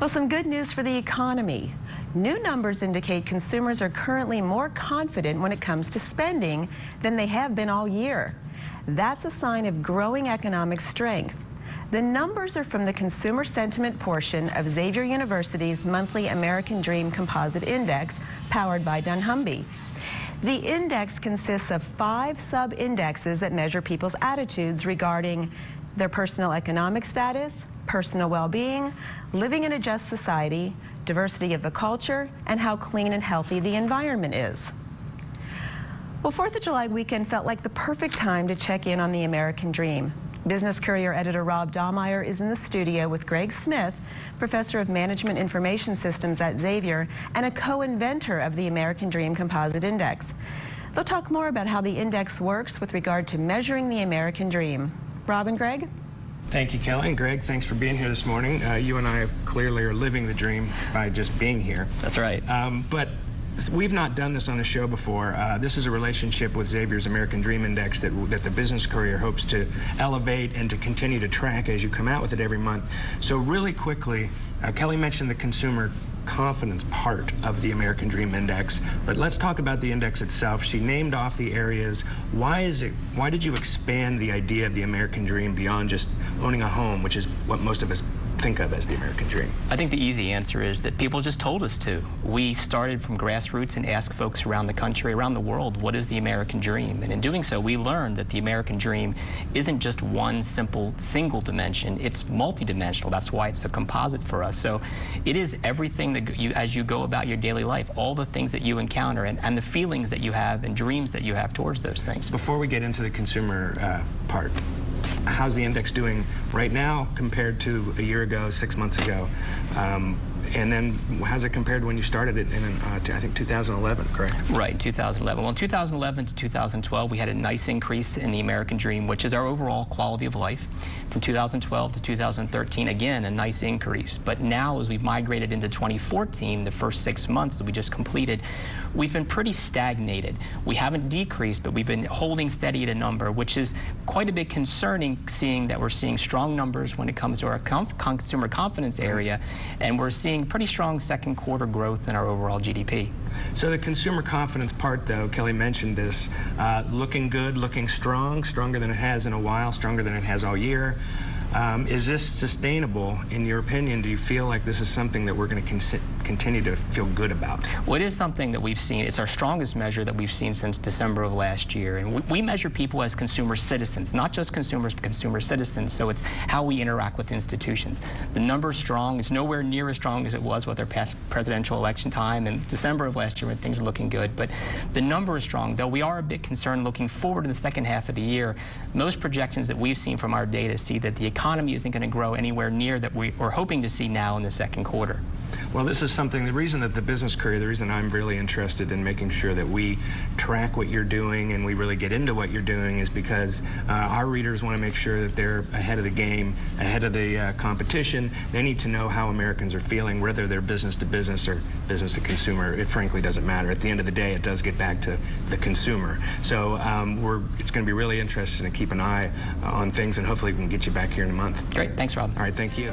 Well, some good news for the economy. New numbers indicate consumers are currently more confident when it comes to spending than they have been all year. That's a sign of growing economic strength. The numbers are from the consumer sentiment portion of Xavier University's monthly American Dream Composite Index, powered by dunnhumby. The index consists of 5 sub-indexes that measure people's attitudes regarding their personal economic status, personal well-being, living in a just society, diversity of the culture, and how clean and healthy the environment is. Well, 4th of July weekend felt like the perfect time to check in on the American dream. Business Courier editor Rob Dahlmeyer is in the studio with Greg Smith, professor of Management Information Systems at Xavier and a co-inventor of the American Dream Composite Index. They'll talk more about how the index works with regard to measuring the American dream. Rob and Greg? Thank you, Kelly. And Greg, thanks for being here this morning. You and I clearly are living the dream by just being here. That's right. But we've not done this on the show before. This is a relationship with Xavier's American Dream Index that the Business Courier hopes to elevate and to continue to track as you come out with it every month. So really quickly, Kelly mentioned the consumer confidence part of the American Dream Index, but let's talk about the index itself. She named off the areas. Why did you expand the idea of the American Dream beyond just owning a home, which is what most of us think of as the American dream? I think the easy answer is that people just told us to. We started from grassroots and asked folks around the country, around the world, what is the American dream? And in doing so, we learned that the American dream isn't just one simple, single dimension. It's multidimensional. That's why it's a composite for us. So it is everything that as you go about your daily life, all the things that you encounter and the feelings that you have and dreams that you have towards those things. Before we get into the consumer part, how's the index doing right now compared to a year ago, 6 months ago? And then how's it compared to when you started it in, I think, 2011, correct? Right, 2011. Well, in 2011 to 2012, we had a nice increase in the American dream, which is our overall quality of life. From 2012 to 2013, again, a nice increase. But now, as we've migrated into 2014, the first 6 months that we just completed, we've been pretty stagnated. We haven't decreased, but we've been holding steady at a number, which is quite a bit concerning, seeing that we're seeing strong numbers when it comes to our consumer confidence area, and we're seeing pretty strong second quarter growth in our overall GDP. So the consumer confidence part, though, Kelly mentioned this, looking good, looking strong, stronger than it has in a while, stronger than it has all year. Is this sustainable, in your opinion? Do you feel like this is something that we're going to continue to feel good about? Well, it is something that we've seen. It's our strongest measure that we've seen since December of last year. And we measure people as consumer citizens, not just consumers, but consumer citizens. So it's how we interact with institutions. The number is strong. It's nowhere near as strong as it was with our past presidential election time in December of last year when things were looking good. But the number is strong, though we are a bit concerned looking forward in the second half of the year. Most projections that we've seen from our data see that the economy isn't going to grow anywhere near that we're hoping to see now in the second quarter. Well, this is something, the reason that the Business Courier, the reason I'm really interested in making sure that we track what you're doing and we really get into what you're doing is because our readers want to make sure that they're ahead of the game, ahead of the competition. They need to know how Americans are feeling, whether they're business to business or business to consumer. It frankly doesn't matter. At the end of the day, it does get back to the consumer. So it's going to be really interesting to keep an eye on things, and hopefully we can get you back here in a month. Great. Thanks, Rob. All right. Thank you.